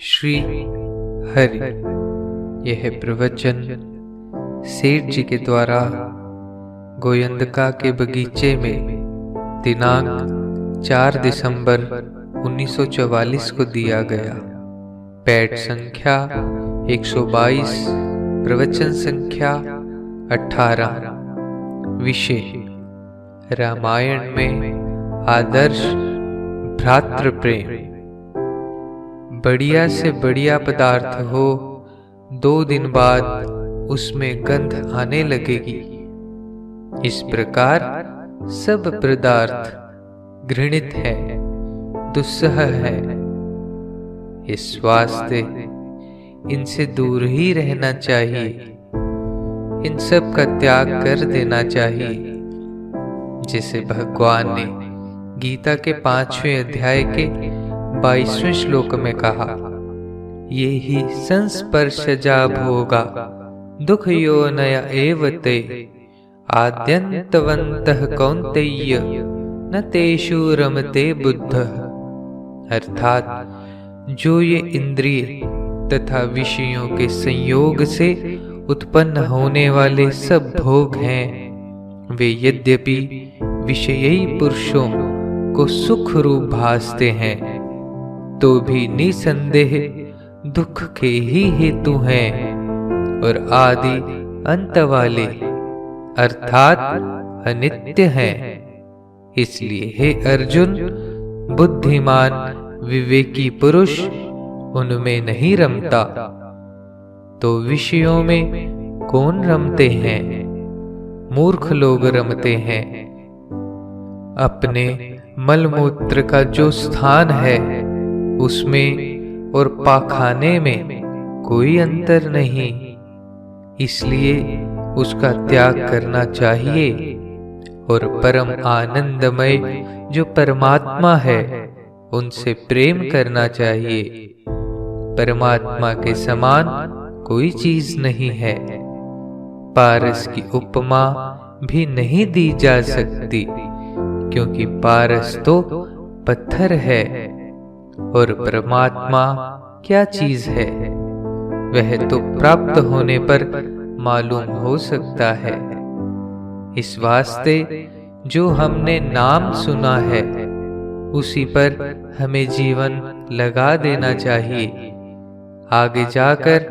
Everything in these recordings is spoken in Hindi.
श्री हरि। यह प्रवचन सेठ जी के द्वारा गोयंदका के बगीचे में दिनांक 4 दिसंबर 1944 को दिया गया। पैड संख्या 122, प्रवचन संख्या 18। विषय रामायण में आदर्श भ्रातृ प्रेम। बढ़िया से बढ़िया पदार्थ हो, 2 दिन बाद उसमें गंध आने लगेगी। इस प्रकार सब पदार्थ घृणित है, दुस्सह है। इस वास्ते इनसे दूर ही रहना चाहिए, इन सब का त्याग कर देना चाहिए। जिसे भगवान ने गीता के 5वें अध्याय के 22वें श्लोक में कहा, ये ही संस्पर्शजा भोगा दुख योनय एव ते आद्यन्तवन्तः कौन्तेय न तेषु रमते बुद्धः। अर्थात जो ये इंद्रिय तथा विषयों के संयोग से उत्पन्न होने वाले सब भोग हैं, वे यद्यपि विषयी पुरुषों को सुख रूप भासते हैं, तो भी निसंदेह दुख के ही हेतु हैं और आदि अंत वाले अर्थात अनित्य हैं। इसलिए हे अर्जुन, बुद्धिमान विवेकी पुरुष उनमें नहीं रमता, तो विषयों में कौन रमते हैं? मूर्ख लोग रमते हैं। अपने मलमूत्र का जो स्थान है उसमें और पाखाने में कोई अंतर नहीं, इसलिए उसका त्याग करना चाहिए और परम आनंदमय जो परमात्मा है उनसे प्रेम करना चाहिए। परमात्मा के समान कोई चीज नहीं है। पारस की उपमा भी नहीं दी जा सकती, क्योंकि पारस तो पत्थर है और परमात्मा क्या चीज है वह तो प्राप्त होने पर मालूम हो सकता है। इस वास्ते जो हमने नाम सुना है उसी पर हमें जीवन लगा देना चाहिए। आगे जाकर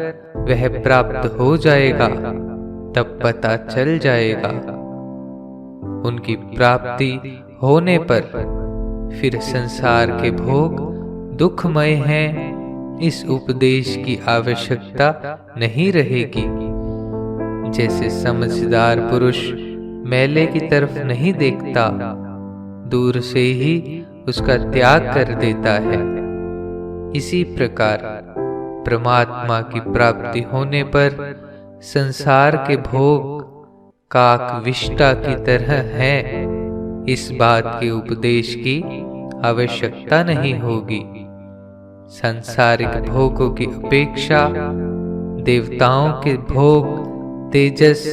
वह प्राप्त हो जाएगा, तब पता चल जाएगा। उनकी प्राप्ति होने पर फिर संसार के भोग दुखमय हैं, इस उपदेश की आवश्यकता नहीं रहेगी। जैसे समझदार पुरुष मेले की तरफ नहीं देखता, दूर से ही उसका त्याग कर देता है, इसी प्रकार परमात्मा की प्राप्ति होने पर संसार के भोग काक विष्टा की तरह हैं, इस बात के उपदेश की आवश्यकता नहीं होगी। सांसारिक भोगों की अपेक्षा देवताओं के भोग तेजस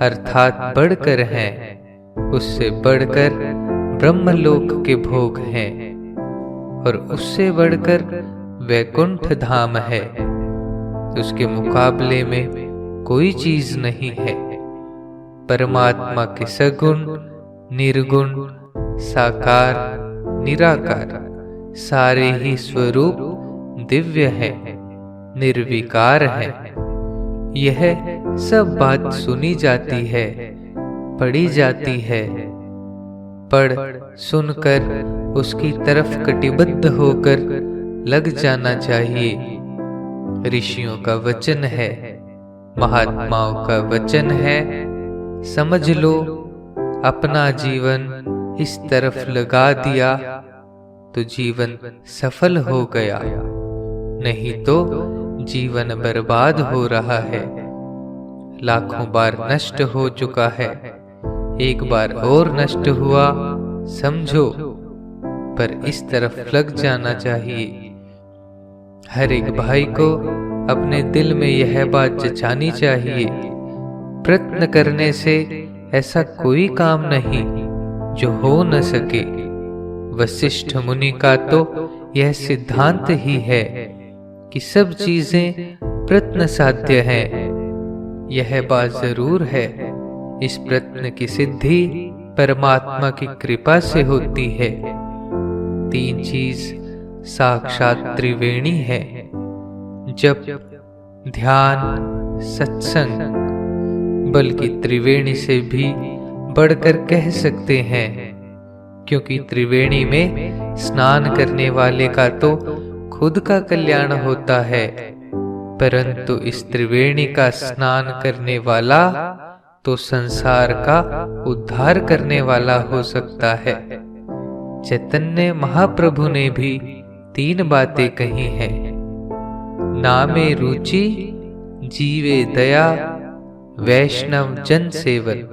अर्थात बढ़कर हैं, उससे बढ़कर ब्रह्मलोक के भोग हैं और उससे बढ़कर वैकुंठ धाम है। उसके मुकाबले में कोई चीज नहीं है। परमात्मा के सगुण, निर्गुण, साकार, निराकार सारे ही स्वरूप दिव्य है, निर्विकार है। यह सब बात सुनी जाती है, पढ़ी जाती है। पढ़ सुनकर उसकी तरफ कटिबद्ध होकर लग जाना चाहिए। ऋषियों का वचन है, महात्माओं का वचन है, समझ लो। अपना जीवन इस तरफ लगा दिया तो जीवन सफल हो गया, नहीं तो जीवन बर्बाद हो रहा है। लाखों बार नष्ट हो चुका है, एक बार और नष्ट हुआ समझो, पर इस तरफ लग जाना चाहिए। हर एक भाई को अपने दिल में यह बात जचानी चाहिए। प्रयत्न करने से ऐसा कोई काम नहीं जो हो न सके। वशिष्ठ मुनि का तो यह सिद्धांत ही है, कि सब चीजें प्रत्न साध्य हैं। यह बात जरूर है, इस प्रत्न की सिद्धि परमात्मा की कृपा से होती है। तीन चीज साक्षात त्रिवेणी है, जप, ध्यान, सत्संग, बल्कि त्रिवेणी से भी बढ़कर कह सकते हैं, क्योंकि त्रिवेणी में स्नान करने वाले का तो खुद का कल्याण होता है, परंतु इस त्रिवेणी का स्नान करने वाला तो संसार का उद्धार करने वाला हो सकता है। चैतन्य महाप्रभु ने भी तीन बातें कही हैं, नामे रुचि, जीवे दया, वैष्णव जन सेवन।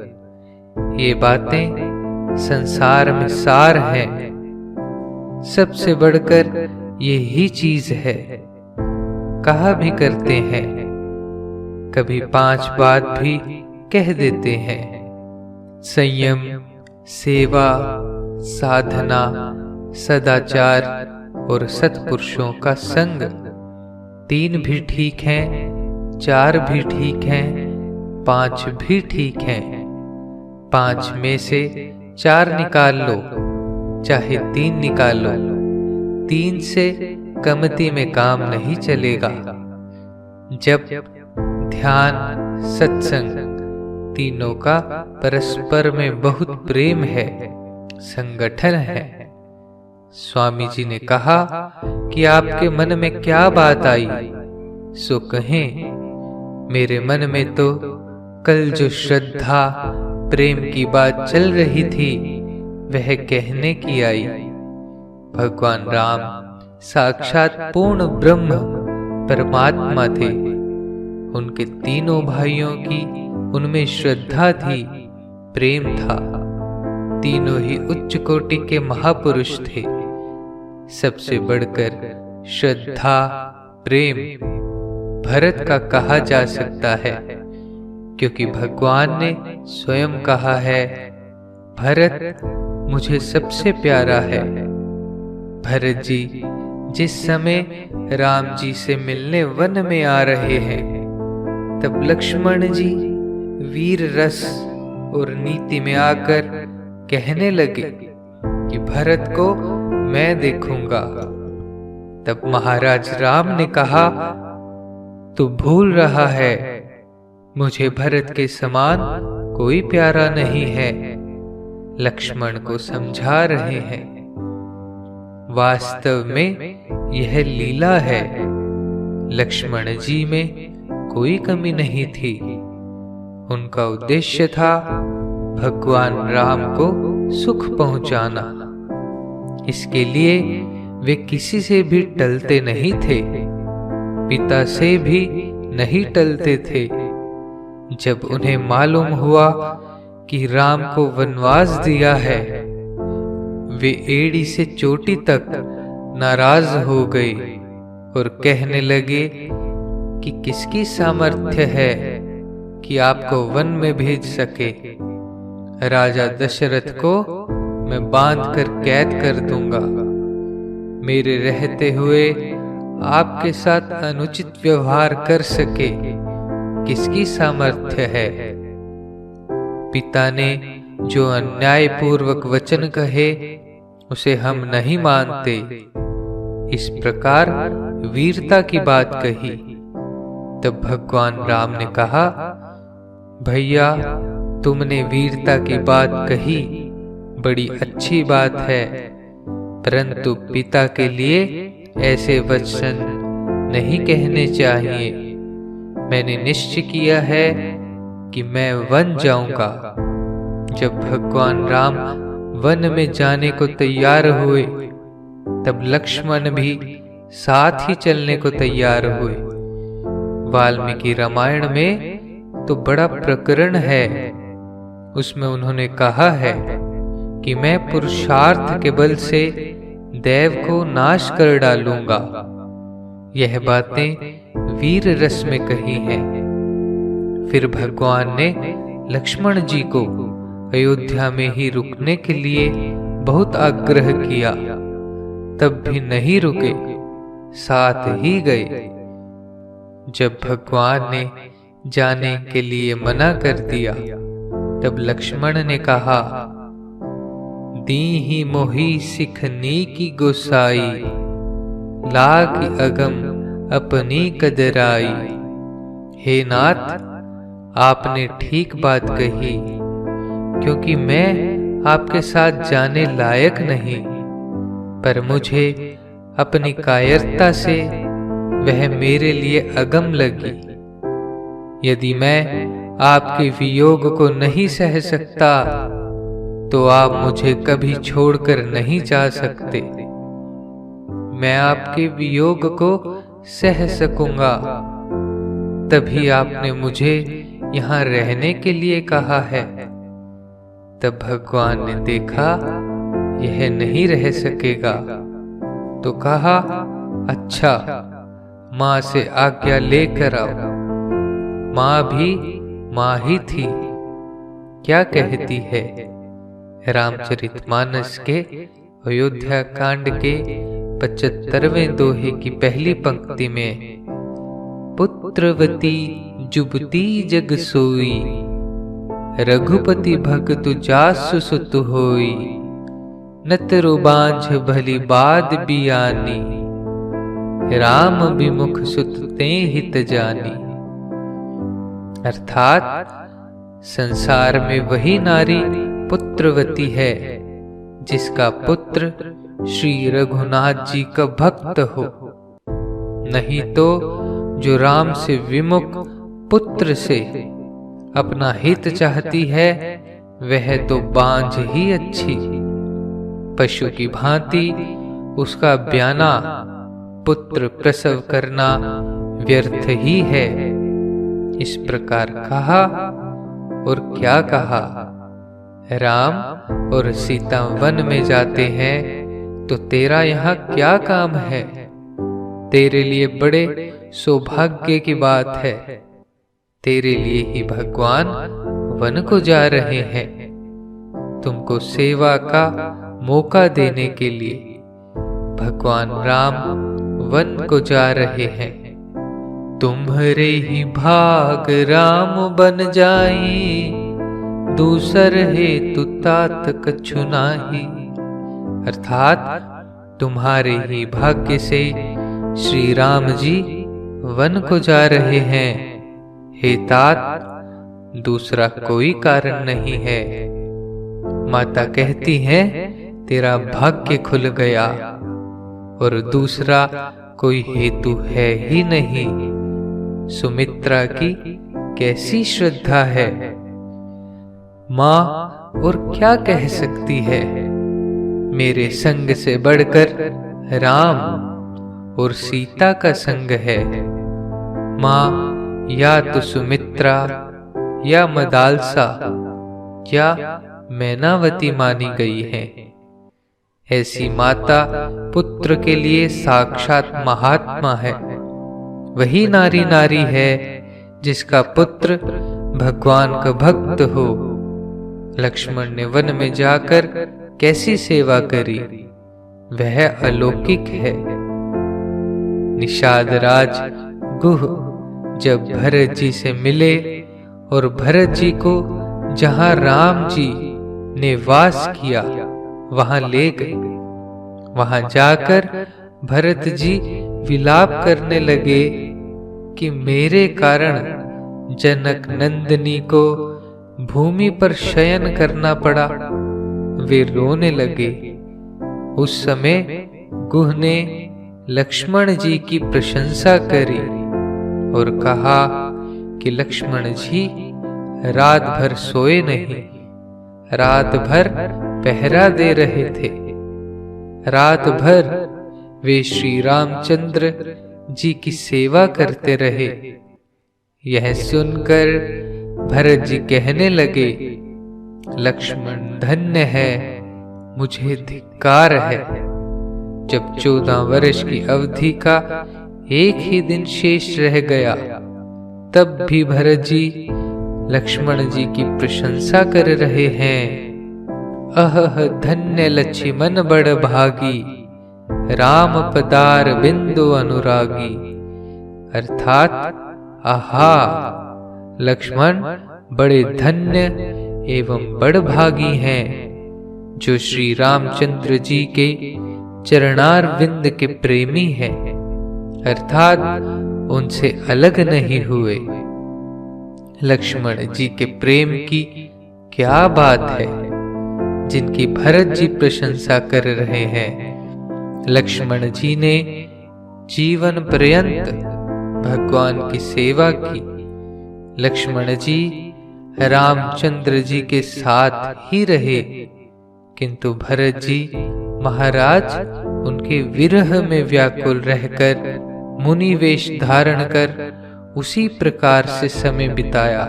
ये बातें संसार में सार है, सबसे बढ़कर ये ही चीज है। कहा भी करते हैं, कभी 5 बात भी कह देते हैं, संयम, सेवा, साधना, सदाचार और सत्पुरुषों का संग। 3 भी ठीक हैं, 4 भी ठीक हैं, 5 भी ठीक हैं। 5 में से 4 निकाल लो, चाहे 3 निकालो, 3 से कमती में काम नहीं चलेगा। जब ध्यान, सत्संग, तीनों का परस्पर में बहुत प्रेम है, संगठन है। स्वामी जी ने कहा कि आपके मन में क्या बात आई, सो कहें। मेरे मन में तो कल जो श्रद्धा प्रेम की बात चल रही थी, वह कहने की आई। भगवान राम साक्षात पूर्ण ब्रह्म परमात्मा थे। उनके तीनों भाइयों की उनमें श्रद्धा थी, प्रेम था। तीनों ही उच्च कोटि के महापुरुष थे। सबसे बढ़कर श्रद्धा, प्रेम भरत का कहा जा सकता है, क्योंकि भगवान ने स्वयं कहा है, भरत मुझे सबसे प्यारा है। भरत जी जिस समय राम जी से मिलने वन में आ रहे हैं, तब लक्ष्मण जी वीर रस और नीति में आकर कहने लगे कि भरत को मैं देखूंगा। तब महाराज राम ने कहा, तू भूल रहा है, मुझे भरत के समान कोई प्यारा नहीं है। लक्ष्मण को समझा रहे हैं। वास्तव में यह लीला है। लक्ष्मण जी में कोई कमी नहीं थी। उनका उद्देश्य था भगवान राम को सुख पहुंचाना। इसके लिए वे किसी से भी टलते नहीं थे, पिता से भी नहीं टलते थे। जब उन्हें मालूम हुआ कि राम को वनवास दिया है, वे एड़ी से चोटी तक नाराज हो गए और कहने लगे कि किसकी सामर्थ्य है कि आपको वन में भेज सके। राजा दशरथ को मैं बांध कर कैद कर दूंगा। मेरे रहते हुए आपके साथ अनुचित व्यवहार कर सके किसकी सामर्थ्य है। पिता ने जो अन्यायपूर्वक वचन कहे, उसे हम नहीं मानते। इस प्रकार वीरता की बात कही। तब भगवान राम ने कहा, भैया तुमने वीरता की बात कही, बड़ी अच्छी बात है, परंतु पिता के लिए ऐसे वचन नहीं कहने चाहिए। मैंने निश्चय किया है कि मैं वन जाऊंगा। जब भगवान राम वन में जाने को तैयार हुए, तब लक्ष्मण भी साथ ही चलने को तैयार हुए। वाल्मीकि रामायण में तो बड़ा प्रकरण है। उसमें उन्होंने कहा है कि मैं पुरुषार्थ के बल से देव को नाश कर डालूंगा। यह बातें वीर रस में कही हैं। फिर भगवान ने लक्ष्मण जी को अयोध्या में ही रुकने के लिए बहुत आग्रह किया, तब भी नहीं रुके। साथ ही गए। जब भगवान ने जाने के लिए मना कर दिया, तब लक्ष्मण ने कहा, दीहि मोहि सिखनी की गोसाई, लागी अगम अपनी कदराई। हे नाथ, आपने ठीक बात कही, क्योंकि मैं आपके साथ जाने लायक नहीं, पर मुझे अपनी कायरता से वह मेरे लिए अगम लगी। यदि मैं आपके वियोग को नहीं सह सकता, तो आप मुझे कभी छोड़कर नहीं जा सकते। मैं आपके वियोग को सह सकूंगा, तभी आपने मुझे यहाँ रहने के लिए कहा है। तब भगवान ने देखा यह नहीं रह सकेगा, तो कहा, अच्छा, माँ से आज्ञा लेकर आओ। माँ भी माँ ही थी। क्या कहती है? रामचरितमानस के अयोध्या कांड के 75वें दोहे की पहली पंक्ति में, पुत्रवती जुबती जग सोई, रघुपति भगतु जासु सुत होई, नतरु बांझ भली बात बियानी, राम विमुख सुत ते हित जानी। अर्थात संसार में वही नारी पुत्रवती है जिसका पुत्र श्री रघुनाथ जी का भक्त हो, नहीं तो जो राम से विमुख पुत्र से अपना हित चाहती है, वह तो बांझ ही अच्छी। पशु की भांति उसका ब्याना पुत्र प्रसव करना व्यर्थ ही है। इस प्रकार कहा और क्या कहा। राम और सीता वन में जाते हैं तो तेरा यहाँ क्या काम है? तेरे लिए बड़े सौभाग्य की बात है। तेरे लिए ही भगवान वन को जा रहे हैं, तुमको सेवा का मौका देने के लिए भगवान राम वन को जा रहे हैं। तुम्हारे ही भाग राम बन जाई, दूसर हेतु तात कछु नाही। अर्थात तुम्हारे ही भाग्य से श्री राम जी वन को जा रहे हैं, हे तात, दूसरा कोई कारण नहीं है। माता कहती है, तेरा भाग्य खुल गया और दूसरा कोई हेतु है ही नहीं। सुमित्रा की कैसी श्रद्धा है। माँ और क्या कह सकती है? मेरे संग से बढ़कर राम और सीता का संग है। माँ या तो सुमित्रा या मदालसा या मैनावती मानी गई है। ऐसी माता पुत्र के लिए साक्षात महात्मा है। वही नारी नारी है जिसका पुत्र भगवान का भक्त हो। लक्ष्मण ने वन में जाकर कैसी सेवा करी, वह अलौकिक है। निषाद राज गुह जब भरत जी से मिले और भरत जी को जहां राम जी ने वास किया वहां ले गए। वहां जाकर भरत जी विलाप करने लगे कि मेरे कारण जनक नंदिनी को भूमि पर शयन करना पड़ा। वे रोने लगे। उस समय गुह ने लक्ष्मण जी की प्रशंसा करी और कहा कि लक्ष्मण जी रात भर सोए नहीं, रात भर पहरा दे रहे थे। रात भर वे श्री रामचंद्र जी की सेवा करते रहे। यह सुनकर भरत जी कहने लगे, लक्ष्मण धन्य है, मुझे धिक्कार है। जब 14 वर्ष की अवधि का एक ही दिन शेष रह गया, तब भी भरत जी लक्ष्मण जी की प्रशंसा कर रहे हैं। अह धन्य लक्ष्मण बड़ भागी, राम पदार बिंदु अनुरागी। अर्थात आहा, लक्ष्मण बड़े धन्य एवं बड़भागी हैं जो श्री रामचंद्र जी के चरणारविंद के प्रेमी हैं, अर्थात उनसे अलग नहीं हुए। लक्ष्मण जी के प्रेम की क्या बात है जिनकी भरत जी प्रशंसा कर रहे हैं। लक्ष्मण जी ने जीवन पर्यंत भगवान की सेवा की। लक्ष्मण जी रामचंद्र जी के साथ ही रहे, किंतु भरत जी महाराज उनके विरह में व्याकुल रहकर मुनि वेश धारण कर उसी प्रकार से समय बिताया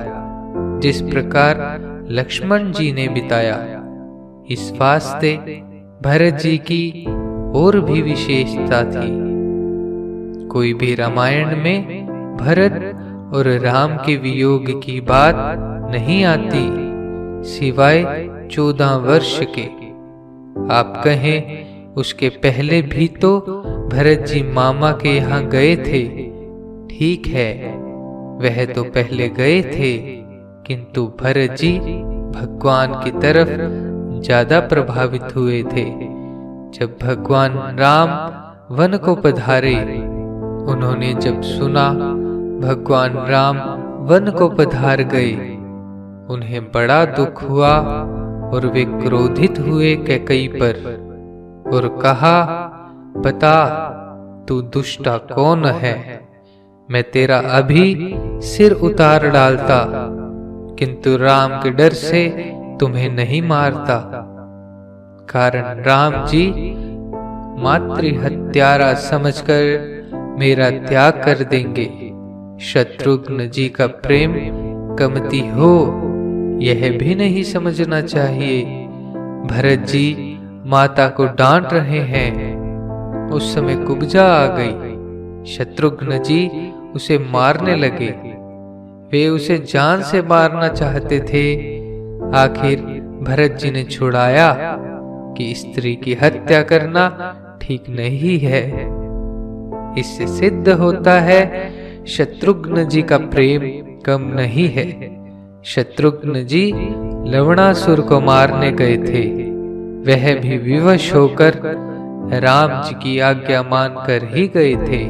जिस प्रकार लक्ष्मण जी ने बिताया। इस वास्ते भरत जी की और भी विशेषता थी। कोई भी रामायण में भरत और राम के वियोग की बात नहीं आती सिवाय 14 वर्ष के। आप कहें उसके पहले भी तो भरत जी मामा के यहाँ गए थे। ठीक है, वह तो पहले गए थे, किंतु भरत जी भगवान की तरफ ज्यादा प्रभावित हुए थे। जब भगवान राम वन को पधारे, उन्होंने जब सुना भगवान राम वन को पधार गए, उन्हें बड़ा दुख हुआ और वे क्रोधित हुए कैकेयी पर और कहा, बता तू दुष्टा कौन है? मैं तेरा अभी सिर उतार डालता, किंतु राम के डर से तुम्हें नहीं मारता। कारण राम जी मातृ हत्यारा समझकर मेरा त्याग कर देंगे। शत्रुघ्न जी का प्रेम कमती हो यह भी नहीं समझना चाहिए। भरत जी माता को डांट रहे हैं। उस समय कुब्जा आ गई। शत्रुघ्न जी उसे मारने लगे। वे उसे जान से मारना चाहते थे। आखिर भरत जी ने छुड़ाया कि स्त्री की हत्या करना ठीक नहीं है। इससे सिद्ध होता है शत्रुघ्न जी का प्रेम कम नहीं है। शत्रुघ्न जी लवणासुर को मारने गए थे। वह भी विवश होकर राम जी की आज्ञा मानकर ही गए थे।